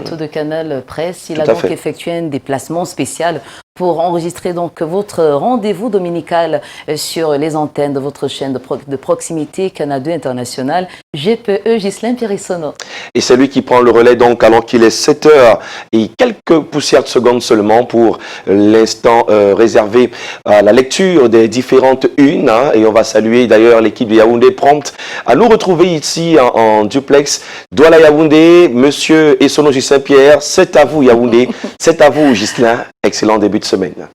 plateau de Canal Presse. Il a donc effectué un déplacement spécial pour enregistrer donc votre rendez-vous dominical sur les antennes de votre chaîne de proximité Canal 2 International, GPE Ghislain Pierissonneau. Et c'est lui qui prend le relais donc alors qu'il est 7 heures et quelques poussières de secondes seulement pour l'instant réservé à la lecture des différentes unes. Hein, et on va saluer d'ailleurs l'équipe de Yaoundé prompte à nous retrouver ici en duplex. Douala Yaoundé, monsieur Essono Ghislain Pierre, c'est à vous Yaoundé, c'est à vous Ghislain. Excellent début de semaine.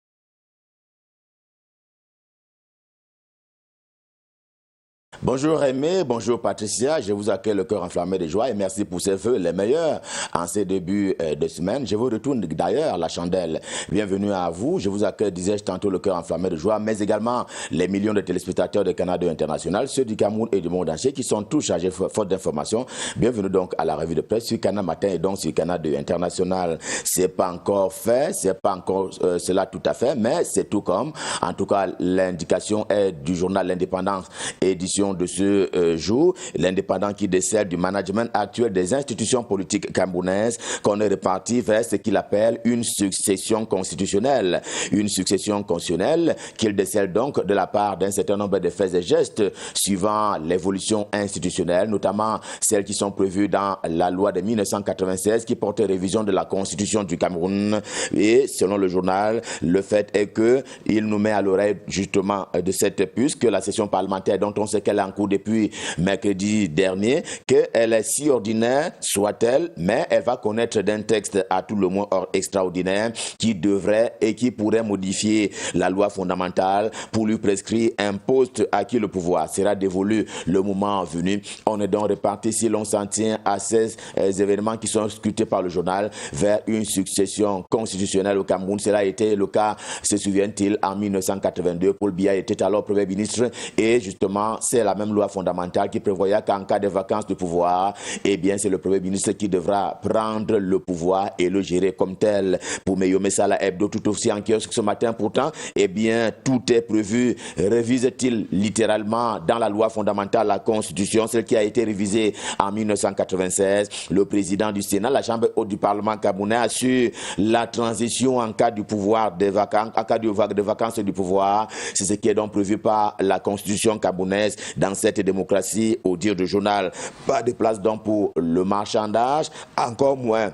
Bonjour Aimé, bonjour Patricia, je vous accueille le cœur enflammé de joie et merci pour ces vœux les meilleurs en ces débuts de semaine. Je vous retourne d'ailleurs la chandelle. Bienvenue à vous, je vous accueille, disais-je tantôt, le cœur enflammé de joie, mais également les millions de téléspectateurs de Canal 2 International, ceux du Cameroun et du monde entier qui sont tous chargés faute d'informations. Bienvenue donc à la revue de presse sur Canal Matin et donc sur Canal 2 International. C'est pas encore fait, c'est pas encore cela tout à fait, mais c'est tout comme. En tout cas, l'indication est du journal L'Indépendance, édition de ce jour, l'indépendant qui décèle du management actuel des institutions politiques camerounaises qu'on est reparti vers ce qu'il appelle une succession constitutionnelle. Une succession constitutionnelle qu'il décèle donc de la part d'un certain nombre de faits et gestes suivant l'évolution institutionnelle, notamment celles qui sont prévues dans la loi de 1996 qui portait révision de la constitution du Cameroun. Et selon le journal, le fait est que il nous met à l'oreille justement de cette puce que la session parlementaire dont on sait qu'elle est en cours depuis mercredi dernier, qu'elle est si ordinaire soit-elle, mais elle va connaître d'un texte à tout le moins extraordinaire qui devrait et qui pourrait modifier la loi fondamentale pour lui prescrire un poste à qui le pouvoir sera dévolu le moment venu. On est donc reparti, si l'on s'en tient à ces événements qui sont scrutés par le journal, vers une succession constitutionnelle au Cameroun. Cela a été le cas, se souvient-il, en 1982. Paul Biya était alors Premier ministre et justement, c'est la même loi fondamentale qui prévoyait qu'en cas de vacances de pouvoir, eh bien, c'est le Premier ministre qui devra prendre le pouvoir et le gérer comme tel. Pour Meyome Salah Hebdo, tout aussi en kiosque ce matin, pourtant, eh bien, tout est prévu. Révise-t-il littéralement dans la loi fondamentale, la Constitution, celle qui a été révisée en 1996. Le président du Sénat, la Chambre haute du Parlement camerounais, assure la transition en cas du pouvoir des vacances, en cas de vacances du pouvoir. C'est ce qui est donc prévu par la Constitution camerounaise. Dans cette démocratie, au dire du journal, pas de place donc pour le marchandage, encore moins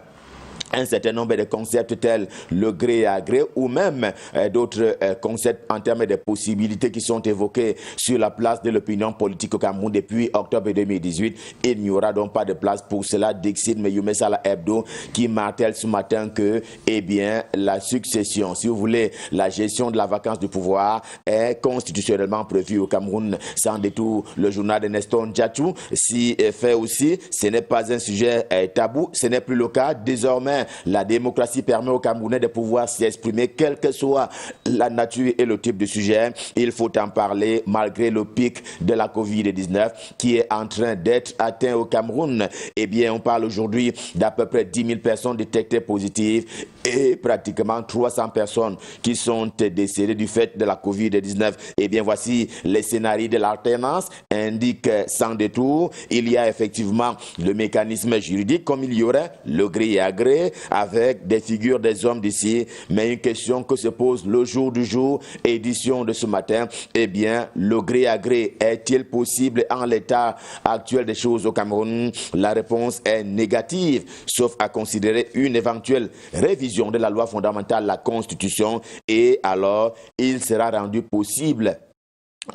un certain nombre de concepts tels le gré à gré ou même d'autres concepts en termes de possibilités qui sont évoqués sur la place de l'opinion politique au Cameroun depuis octobre 2018. Il n'y aura donc pas de place pour cela. Dixit Meyoume Salah Hebdo qui martèle ce matin que, eh bien, la succession, si vous voulez, la gestion de la vacance du pouvoir est constitutionnellement prévue au Cameroun. Sans détour, le journal de Nestor Djatou s'y fait aussi. Ce n'est pas un sujet tabou, ce n'est plus le cas. Désormais, la démocratie permet aux Camerounais de pouvoir s'y exprimer, quelle que soit la nature et le type de sujet. Il faut en parler malgré le pic de la Covid-19 qui est en train d'être atteint au Cameroun. Eh bien, on parle aujourd'hui d'à peu près 10 000 personnes détectées positives et pratiquement 300 personnes qui sont décédées du fait de la Covid-19. Eh bien, voici les scénarios de l'alternance, indique sans détour. Il y a effectivement le mécanisme juridique, comme il y aurait le gré à gré, avec des figures des hommes d'ici, mais une question que se pose le jour du jour, édition de ce matin, eh bien, le gré à gré est-il possible en l'état actuel des choses au Cameroun? La réponse est négative, sauf à considérer une éventuelle révision de la loi fondamentale, la Constitution, et alors il sera rendu possible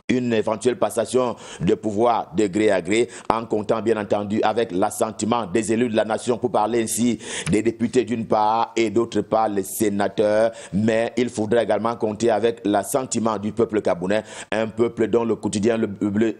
une éventuelle passation de pouvoir de gré à gré, en comptant bien entendu avec l'assentiment des élus de la nation, pour parler ainsi des députés d'une part et d'autre part les sénateurs, mais il faudra également compter avec l'assentiment du peuple camerounais, un peuple dont le quotidien,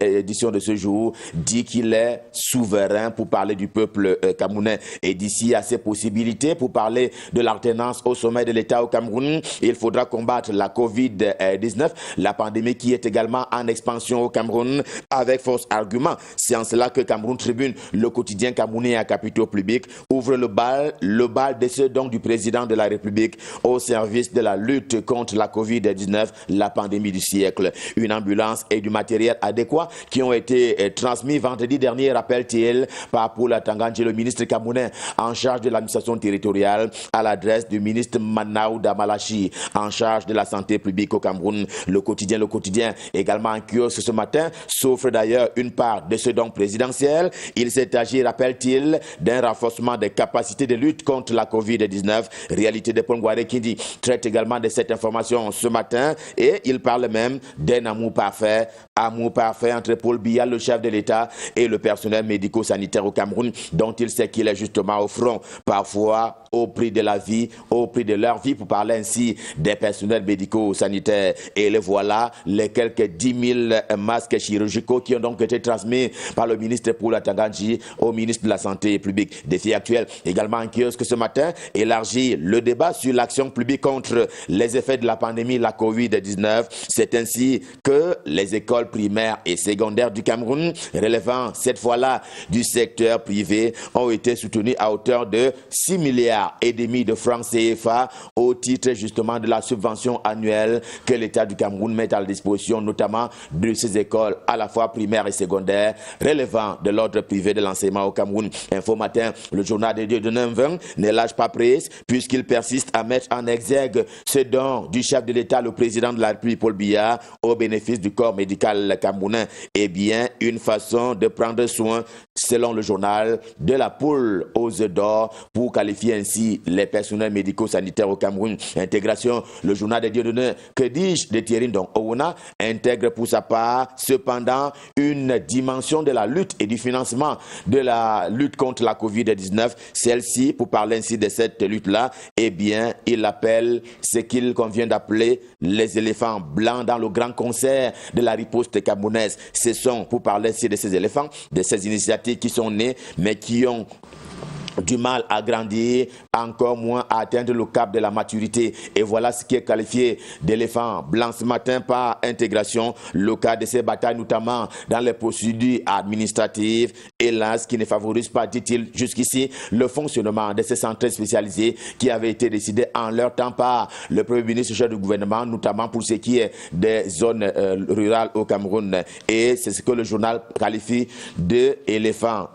l'édition de ce jour, dit qu'il est souverain, pour parler du peuple camerounais. Et d'ici à ces possibilités, pour parler de l'alternance au sommet de l'État au Cameroun, il faudra combattre la Covid-19, la pandémie qui est également notamment en expansion au Cameroun, avec force argument. C'est en cela que Cameroun Tribune, le quotidien camerounais à capitaux publics, ouvre le bal de ce don du président de la République au service de la lutte contre la Covid-19, la pandémie du siècle. Une ambulance et du matériel adéquat qui ont été transmis vendredi dernier, rappelle-t-il, par Paul Atanga-Nji, le ministre camerounais en charge de l'administration territoriale, à l'adresse du ministre Manaouda Malachi, en charge de la santé publique au Cameroun. Le quotidien, également en kiosque ce matin, s'offre d'ailleurs une part de ce don présidentiel. Il s'est agi, rappelle-t-il, d'un renforcement des capacités de lutte contre la Covid-19. Réalité de Paul Ngouaré-Kindi traite également de cette information ce matin et il parle même d'un amour parfait entre Paul Biya, le chef de l'État, et le personnel médico-sanitaire au Cameroun, dont il sait qu'il est justement au front, parfois au prix de la vie, au prix de leur vie, pour parler ainsi des personnels médico-sanitaires. Et les voilà, les quelques 10 000 masques chirurgicaux qui ont donc été transmis par le ministre Paul Atanga-Nji au ministre de la Santé publique. Défi actuel également en kiosque ce matin, élargit le débat sur l'action publique contre les effets de la pandémie, la Covid-19. C'est ainsi que les écoles primaires et secondaires du Cameroun, relevant cette fois-là du secteur privé, ont été soutenues à hauteur de 6,5 milliards de francs CFA au titre justement de la subvention annuelle que l'État du Cameroun met à la disposition notamment de ces écoles à la fois primaires et secondaires relevant de l'ordre privé de l'enseignement au Cameroun. Info Matin, le journal de Dieudonné Mveng ne lâche pas prise puisqu'il persiste à mettre en exergue ce don du chef de l'État, le président de la République Paul Biya, au bénéfice du corps médical camerounais. Eh bien, une façon de prendre soin, selon le journal, de la poule aux œufs d'or pour qualifier ainsi les personnels médico-sanitaires au Cameroun. Intégration, le journal de Dieudonné, que dis-je, de Thierry Ndong Owona, intègre pour sa part cependant une dimension de la lutte et du financement de la lutte contre la Covid-19. Celle-ci, pour parler ainsi de cette lutte-là, eh bien, il appelle ce qu'il convient d'appeler les éléphants blancs dans le grand concert de la riposte camerounaise. Ce sont, pour parler ainsi de ces éléphants, de ces initiatives qui sont nées, mais qui ont du mal à grandir, encore moins à atteindre le cap de la maturité. Et voilà ce qui est qualifié d'éléphant blanc ce matin par intégration. Le cas de ces batailles, notamment dans les procédures administratives, hélas, qui ne favorise pas, dit-il, jusqu'ici, le fonctionnement de ces centres spécialisés qui avaient été décidés en leur temps par le Premier ministre chef du gouvernement, notamment pour ce qui est des zones rurales au Cameroun. Et c'est ce que le journal qualifie d'éléphant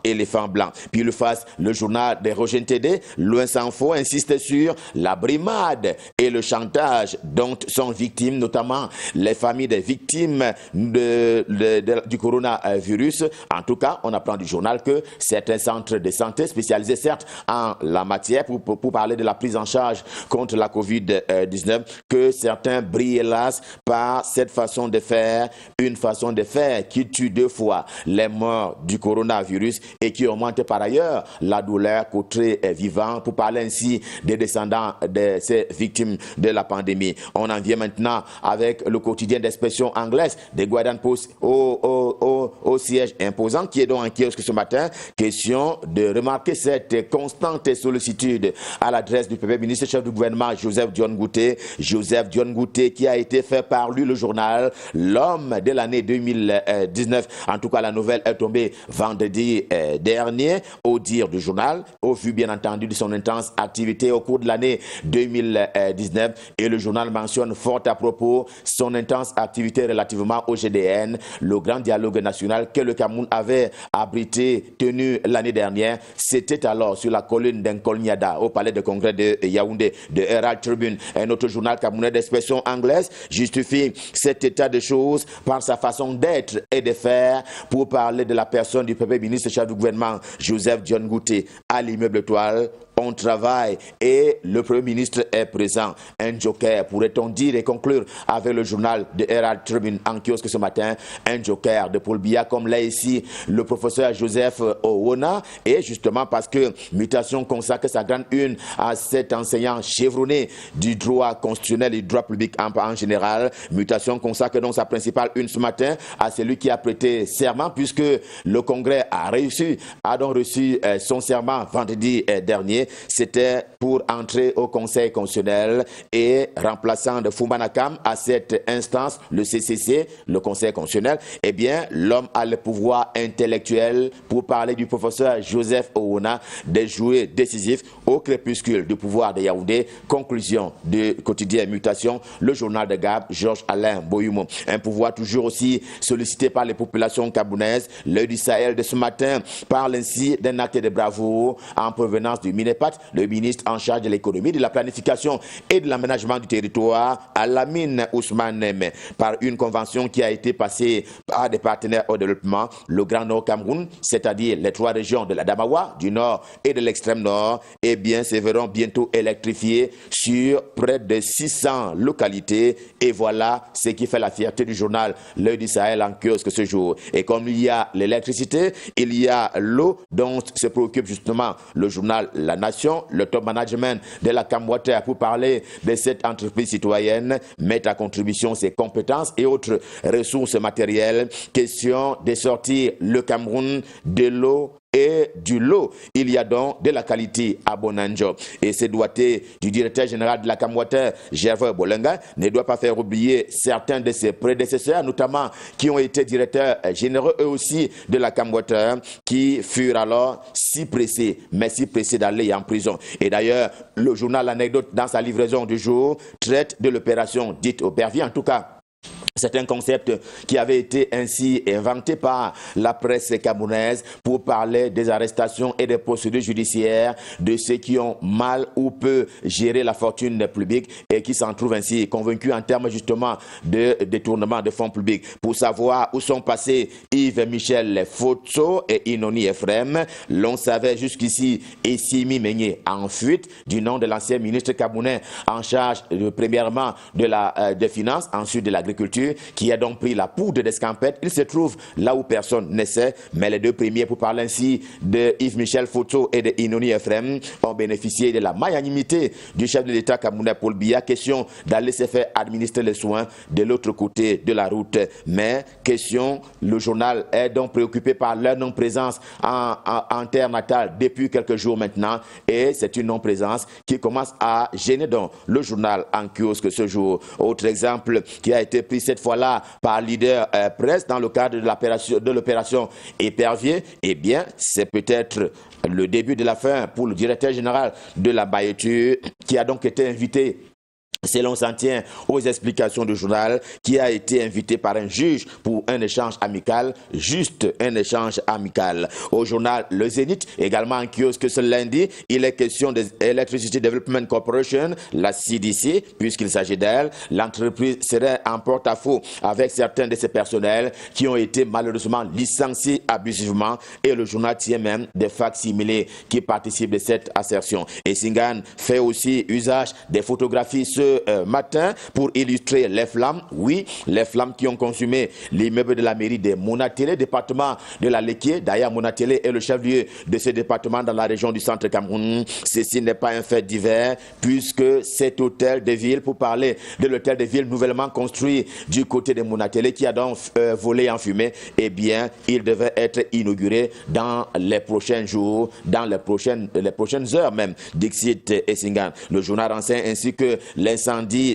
blanc. Puis le journal de Roger Ntede, Loin s'en faut, insiste sur la brimade et le chantage dont sont victimes notamment les familles des victimes du coronavirus. En tout cas, on apprend du journal que certains centres de santé spécialisés certes en la matière pour parler de la prise en charge contre la Covid-19, que certains brillent hélas par cette façon de faire, une façon de faire qui tue 2 fois les morts du coronavirus et qui augmente par ailleurs la douleur côté vivant, pour parler ainsi des descendants de ces victimes de la pandémie. On en vient maintenant avec le quotidien d'expression anglaise des Guardian Post au siège imposant qui est donc en kiosque ce matin. Question de remarquer cette constante sollicitude à l'adresse du Premier ministre chef du gouvernement Joseph Dione Ngouté qui a été fait par lui le journal l'homme de l'année 2019. En tout cas, la nouvelle est tombée vendredi dernier au dire du journal, au vu bien entendu de son intense activité au cours de l'année 2019. Et le journal mentionne fort à propos son intense activité relativement au GDN, le grand dialogue national que le Cameroun avait abrité, tenu l'année dernière. C'était alors sur la colline d'Nkolnyada au palais de congrès de Yaoundé. De Herald Tribune, un autre journal camerounais d'expression anglaise, justifie cet état de choses par sa façon d'être et de faire pour parler de la personne du Premier ministre chef du gouvernement Joseph Dione Ngouté. À l'immeuble Étoile, on travaille et le Premier ministre est présent. Un joker, pourrait-on dire et conclure avec le journal de Herald Tribune en kiosque ce matin, un joker de Paul Biya, comme l'a ici le professeur Joseph Owona, et justement parce que Mutation consacre sa grande une à cet enseignant chevronné du droit constitutionnel et du droit public en général. Mutation consacre donc sa principale une ce matin à celui qui a prêté serment, puisque le Congrès a donc reçu son serment vendredi dernier. c'était pour entrer au Conseil constitutionnel et remplaçant de Fumbanakam à cette instance, le CCC, le Conseil constitutionnel, eh bien, l'homme a le pouvoir intellectuel pour parler du professeur Joseph Owona, des jouets décisifs au crépuscule du pouvoir de Yaoundé. Conclusion du quotidien Mutation, le journal de Gab, Georges-Alain Boyumo. Un pouvoir toujours aussi sollicité par les populations camerounaises. L'œil du Sahel de ce matin parle ainsi d'un acte de bravoure en provenance du MINEPAT, le ministre en charge de l'économie, de la planification et de l'aménagement du territoire, Alamine Ousmane Neme, par une convention qui a été passée par des partenaires au développement, le Grand Nord Cameroun, c'est-à-dire les 3 régions de la Damawa, du Nord et de l'extrême Nord, eh bien, se verront bientôt électrifiés sur près de 600 localités. Et voilà ce qui fait la fierté du journal L'œil du Sahel en kiosque ce jour. Et comme il y a l'électricité, il y a l'eau dont se préoccupe justement le journal La Nation, le top management de la Camwater pour parler de cette entreprise citoyenne, met à contribution ses compétences et autres ressources matérielles. Question de sortir le Cameroun de l'eau et du lot. Il y a donc de la qualité à Bonanjo. Et ce doigté du directeur général de la Camwater, Gervais Bolenga, ne doit pas faire oublier certains de ses prédécesseurs, notamment qui ont été directeurs généraux eux aussi de la Camwater, qui furent alors si pressés, mais si pressés d'aller en prison. Et d'ailleurs, le journal Anecdote, dans sa livraison du jour, traite de l'opération dite au Pervier, en tout cas. C'est un concept qui avait été ainsi inventé par la presse camerounaise pour parler des arrestations et des procédures judiciaires de ceux qui ont mal ou peu géré la fortune publique et qui s'en trouvent ainsi convaincus en termes justement de détournement de fonds publics. Pour savoir où sont passés Yves-Michel Fotso et Inoni Ephraim, l'on savait jusqu'ici Essimi Meigné en fuite du nom de l'ancien ministre camerounais en charge premièrement des finances, ensuite de l'agriculture, qui a donc pris la poudre d'escampette. Il se trouve là où personne ne sait, mais les 2 premiers, pour parler ainsi de Yves-Michel Fotso et de Inoni Ephraim, ont bénéficié de la magnanimité du chef de l'État camerounais Paul Biya. Question d'aller se faire administrer les soins de l'autre côté de la route. Mais question, le journal est donc préoccupé par leur non-présence en terre natale depuis quelques jours maintenant, et c'est une non-présence qui commence à gêner donc le journal en kiosque ce jour. Autre exemple qui a été pris cette fois-là par Leader Presse dans le cadre de l'opération Épervier, eh bien, c'est peut-être le début de la fin pour le directeur général de la Bayetur, qui a donc été invité, si l'on s'en tient aux explications du journal, qui a été invité par un juge pour un échange amical, juste un échange amical. Au journal Le Zénith, également en kiosque ce lundi, il est question de Electricity Development Corporation, la CDC, puisqu'il s'agit d'elle. L'entreprise serait en porte-à-faux avec certains de ses personnels qui ont été malheureusement licenciés abusivement, et le journal tient même des facsimilés qui participent de cette assertion. Et Singan fait aussi usage des photographies matin pour illustrer les flammes, oui, les flammes qui ont consumé l'immeuble de la mairie de Monatélé, département de la Léquier. D'ailleurs, Monatélé est le chef-lieu de ce département dans la région du centre Cameroun. Ceci n'est pas un fait divers, puisque cet hôtel de ville, pour parler de l'hôtel de ville nouvellement construit du côté de Monatélé, qui a donc volé en fumée, eh bien, il devait être inauguré dans les prochains jours, dans les prochaines heures même, Dixit et Singan. Le journal renseigne ainsi que l'incendie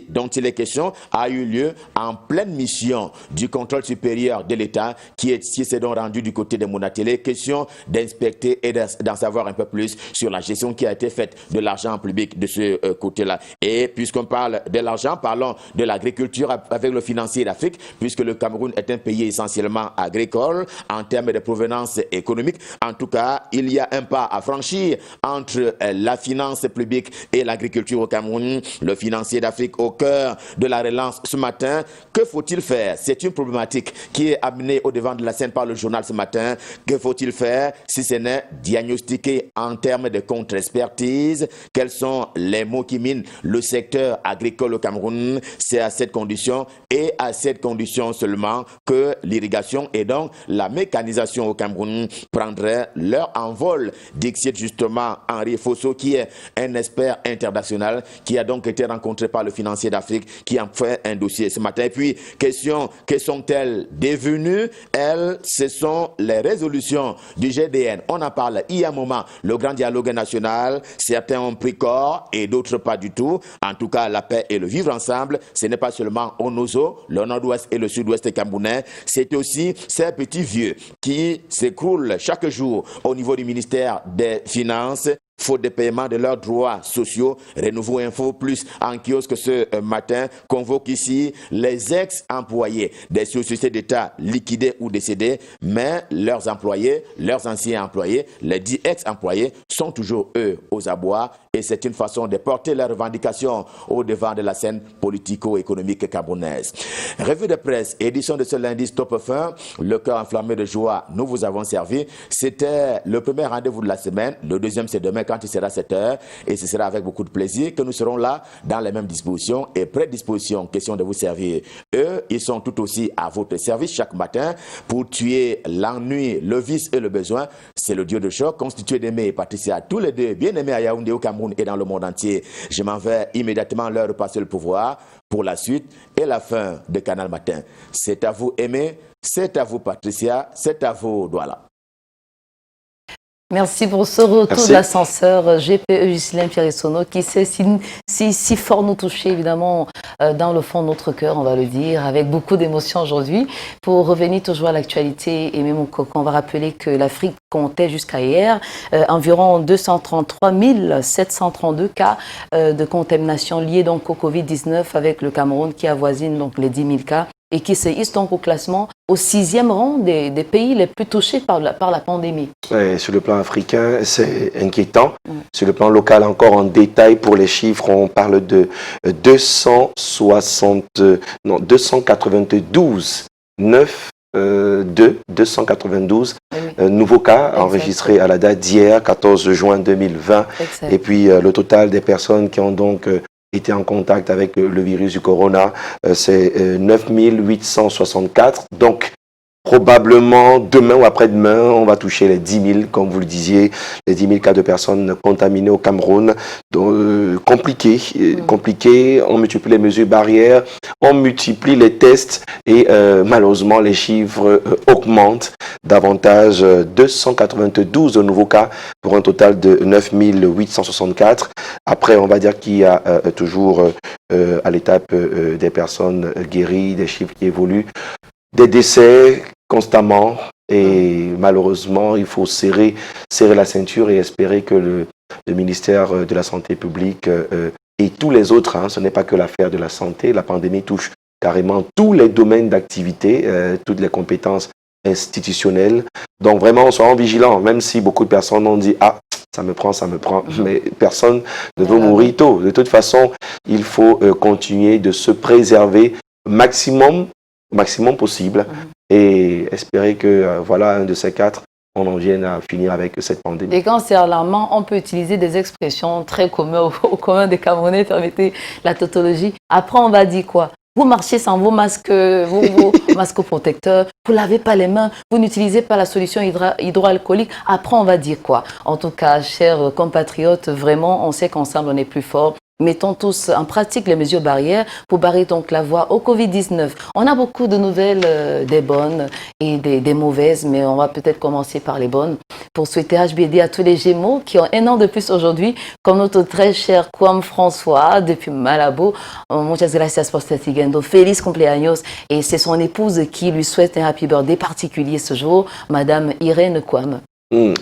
dont il est question a eu lieu en pleine mission du contrôle supérieur de l'État qui s'est donc rendu du côté de Monatélé. Question d'inspecter et d'en savoir un peu plus sur la gestion qui a été faite de l'argent public de ce côté-là. Et puisqu'on parle de l'argent, parlons de l'agriculture avec le financier d'Afrique, puisque le Cameroun est un pays essentiellement agricole en termes de provenance économique. En tout cas, il y a un pas à franchir entre la finance publique et l'agriculture au Cameroun. Le financier d'Afrique au cœur de la relance ce matin. Que faut-il faire? C'est une problématique qui est amenée au devant de la scène par le journal ce matin. Que faut-il faire si ce n'est diagnostiquer en termes de contre-expertise quels sont les maux qui minent le secteur agricole au Cameroun? C'est à cette condition et à cette condition seulement que l'irrigation et donc la mécanisation au Cameroun prendraient leur envol. Dixit justement Henri Fosso, qui est un expert international qui a donc été rencontré autre part le Financier d'Afrique qui en fait un dossier ce matin. Et puis, question, que sont-elles devenues? Elles, ce sont les résolutions du GDN. On en parle il y a un moment, le grand dialogue national, certains ont pris corps et d'autres pas du tout. En tout cas, la paix et le vivre ensemble, ce n'est pas seulement au Nozo, le nord-ouest et le sud-ouest camerounais, c'est aussi ces petits vieux qui s'écroulent chaque jour au niveau du ministère des Finances, faute de paiement de leurs droits sociaux. Renouveau Info Plus en kiosque ce matin convoque ici les ex-employés des sociétés d'État liquidés ou décédés, mais leurs employés, leurs anciens employés, les dits ex-employés sont toujours eux aux abois, et c'est une façon de porter leurs revendications au devant de la scène politico-économique camerounaise. Revue de presse, édition de ce lundi Stop Fin, le cœur enflammé de joie, nous vous avons servi. C'était le premier rendez-vous de la semaine, le deuxième c'est demain quand il sera 7h, et ce sera avec beaucoup de plaisir que nous serons là dans les mêmes dispositions et prédispositions, question de vous servir. Eux, ils sont tout aussi à votre service chaque matin pour tuer l'ennui, le vice et le besoin. C'est le duo de choc constitué d'Aimé et Patricia, tous les deux bien aimés à Yaoundé, au Cameroun et dans le monde entier. Je m'en vais immédiatement leur repasser le pouvoir pour la suite et la fin de Canal Matin. C'est à vous Aimé, c'est à vous Patricia, c'est à vous Douala. Merci pour ce retour de l'ascenseur GPE Ghislain Pierre-Essonneau qui sait si fort nous toucher évidemment dans le fond de notre cœur, on va le dire, avec beaucoup d'émotions aujourd'hui. Pour revenir toujours à l'actualité, et même on va rappeler que l'Afrique comptait jusqu'à hier environ 233 732 cas de contamination liés donc au Covid-19 avec le Cameroun qui avoisine donc les 10 000 cas. Et qui se hisse donc au classement au 6e rang des pays les plus touchés par la pandémie. Ouais, sur le plan africain, c'est inquiétant. Sur le plan local, encore en détail, pour les chiffres, on parle de 292 nouveaux cas enregistrés à la date d'hier, 14 juin 2020. Exact. Et puis le total des personnes qui ont donc été en contact avec le virus du corona, c'est 9 864. Donc, probablement, demain ou après-demain, on va toucher les 10 000, comme vous le disiez, les 10 000 cas de personnes contaminées au Cameroun. Donc, compliqué, on multiplie les mesures barrières, on multiplie les tests et malheureusement, les chiffres augmentent davantage. 292 nouveaux cas pour un total de 9 864. Après, on va dire qu'il y a toujours à l'étape des personnes guéries, des chiffres qui évoluent, des décès constamment et malheureusement, il faut serrer la ceinture et espérer que le ministère de la Santé publique et tous les autres, ce n'est pas que l'affaire de la santé, la pandémie touche carrément tous les domaines d'activité, toutes les compétences institutionnelles. Donc vraiment, soyons vigilants, même si beaucoup de personnes ont dit « Ah, ça me prend », mais personne ne veut mourir tôt. De toute façon, il faut continuer de se préserver maximum possible et espérer que, voilà, un de ces quatre, on en vienne à finir avec cette pandémie. Et quand c'est alarmant, on peut utiliser des expressions très communes au commun des Camerounais, permettez la tautologie. Après, on va dire quoi? Vous marchez sans vos masques, vos masques protecteurs, vous ne lavez pas les mains, vous n'utilisez pas la solution hydroalcoolique. Après, on va dire quoi? En tout cas, chers compatriotes, vraiment, on sait qu'ensemble, on est plus fort. Mettons tous en pratique les mesures barrières pour barrer donc la voie au Covid-19. On a beaucoup de nouvelles, des bonnes et des mauvaises, mais on va peut-être commencer par les bonnes. Pour souhaiter HBD à tous les Gémeaux qui ont un an de plus aujourd'hui, comme notre très cher Kwame François depuis Malabo. Muchas gracias por estar siguiendo. Feliz cumpleaños. Et c'est son épouse qui lui souhaite un happy birthday particulier ce jour, Madame Irène Kwame.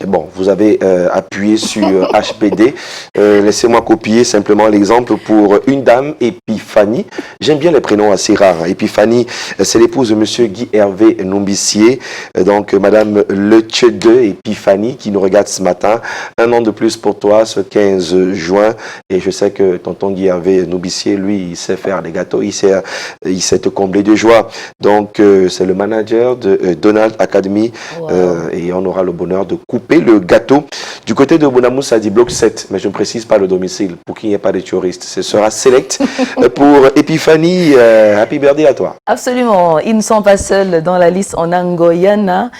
Bon, vous avez appuyé sur HPD. Laissez-moi copier simplement l'exemple pour une dame, Epiphanie. J'aime bien les prénoms assez rares. Epiphanie, c'est l'épouse de Monsieur Guy Hervé Nombissier. Donc, Madame Lecede Epiphanie qui nous regarde ce matin. Un an de plus pour toi, ce 15 juin. Et je sais que tonton Guy Hervé Nombissier, lui, il sait faire des gâteaux. Il sait te combler de joie. Donc, c'est le manager de Donald Academy. Wow. Et on aura le bonheur de couper le gâteau. Du côté de Bonamou, ça dit bloc 7, mais je ne précise pas le domicile pour qu'il n'y ait pas de touristes. Ce sera select pour Epiphanie. Happy birthday à toi. Absolument. Ils ne sont pas seuls dans la liste. On a Ngoyana,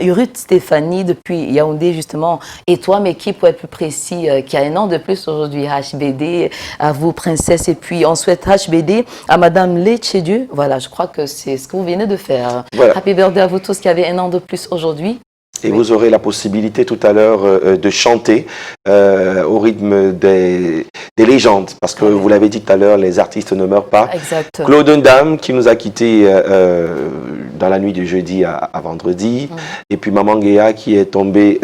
Ruth Stéphanie depuis Yaoundé justement. Et toi, mais qui pour être plus précis, qui a un an de plus aujourd'hui, HBD, à vous princesse. Et puis on souhaite HBD à Madame Létchédieu. Voilà, je crois que c'est ce que vous venez de faire. Voilà. Happy birthday à vous tous qui avez un an de plus aujourd'hui. Et vous aurez la possibilité tout à l'heure de chanter au rythme des légendes. Parce que vous l'avez dit tout à l'heure, les artistes ne meurent pas. Exact. Claude Ndam qui nous a quittés dans la nuit de jeudi à vendredi. Et puis Maman Guéa qui est tombée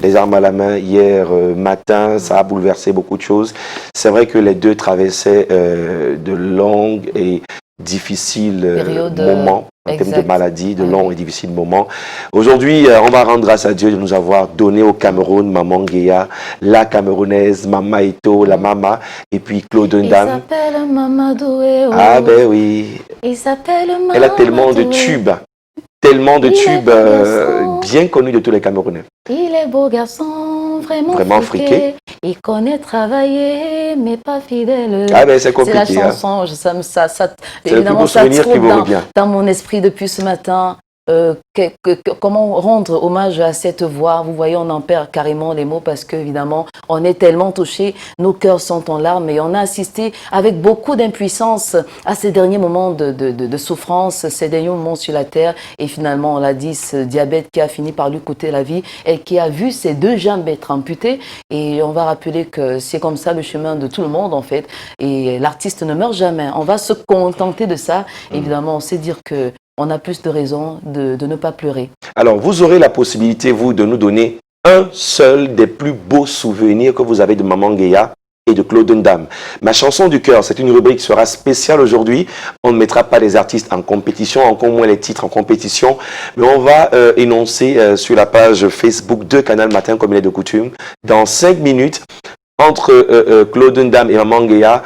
les armes à la main hier matin. Ça a bouleversé beaucoup de choses. C'est vrai que les deux traversaient de longues et difficiles moments. En termes de maladie, de longs et difficiles moments. Aujourd'hui, on va rendre grâce à Dieu de nous avoir donné au Cameroun Maman Guéa, la Camerounaise, Mama Ito, la Mama, et puis Claude Ndam. Il s'appelle Mamadou. Ah ben oui. Il s'appelle Mamadou. Elle a tellement de tubes bien connus de tous les Camerounais. Il est beau garçon, vraiment friqué. Il connaît travailler, mais pas fidèle. Ah ben c'est compliqué. C'est la chanson, ça évidemment, ça trotte dans mon esprit depuis ce matin. Comment rendre hommage à cette voix? Vous voyez, on en perd carrément les mots parce qu'évidemment, on est tellement touchés, nos cœurs sont en larmes et on a assisté avec beaucoup d'impuissance à ces derniers moments de souffrance, ces derniers moments sur la terre. Et finalement, on l'a dit, ce diabète qui a fini par lui coûter la vie et qui a vu ses deux jambes être amputées. Et on va rappeler que c'est comme ça le chemin de tout le monde en fait. Et l'artiste ne meurt jamais. On va se contenter de ça. Évidemment, on sait dire que on a plus de raisons de ne pas pleurer. Alors, vous aurez la possibilité, vous, de nous donner un seul des plus beaux souvenirs que vous avez de Maman Guéa et de Claude Ndam. Ma chanson du cœur, c'est une rubrique qui sera spéciale aujourd'hui. On ne mettra pas les artistes en compétition, encore moins les titres en compétition, mais on va énoncer sur la page Facebook de Canal Matin, comme il est de coutume, dans 5 minutes, entre Claude Ndam et Maman Guéa,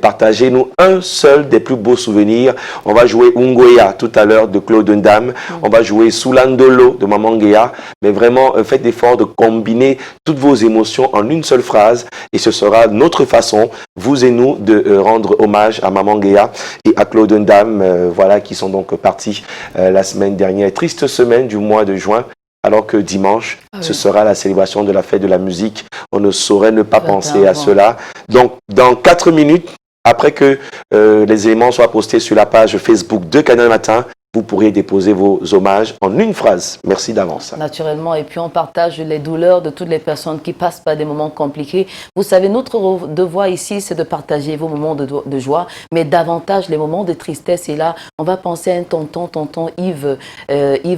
partagez-nous un seul des plus beaux souvenirs. On va jouer Ungoya tout à l'heure de Claude Ndam. On va jouer Soulandolo de Maman Guéa. Mais vraiment, faites l'effort de combiner toutes vos émotions en une seule phrase. Et ce sera notre façon, vous et nous, de rendre hommage à Maman Guéa et à Claude Ndam, voilà, qui sont donc partis la semaine dernière. Triste semaine du mois de juin. Alors que dimanche, ce sera la célébration de la fête de la musique. On ne saurait ne pas penser à cela. Donc, dans 4 minutes, après que les éléments soient postés sur la page Facebook de Canal Matin, vous pourrez déposer vos hommages en une phrase. Merci d'avance. Naturellement, et puis on partage les douleurs de toutes les personnes qui passent par des moments compliqués. Vous savez, notre devoir ici, c'est de partager vos moments de joie, mais davantage les moments de tristesse. Et là, on va penser à un tonton Yves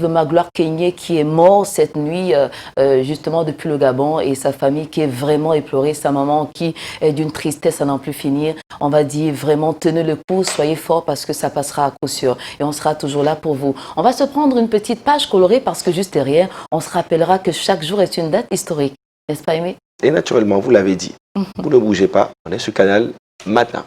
Magloire Keigné, qui est mort cette nuit, justement depuis le Gabon, et sa famille qui est vraiment éplorée, sa maman qui est d'une tristesse à n'en plus finir. On va dire vraiment, tenez le coup, soyez forts parce que ça passera à coup sûr. Et on sera toujours là pour vous. On va se prendre une petite page colorée parce que juste derrière, on se rappellera que chaque jour est une date historique. N'est-ce pas, Aimé? Et naturellement, vous l'avez dit, vous ne bougez pas, on est sur Canal Matin.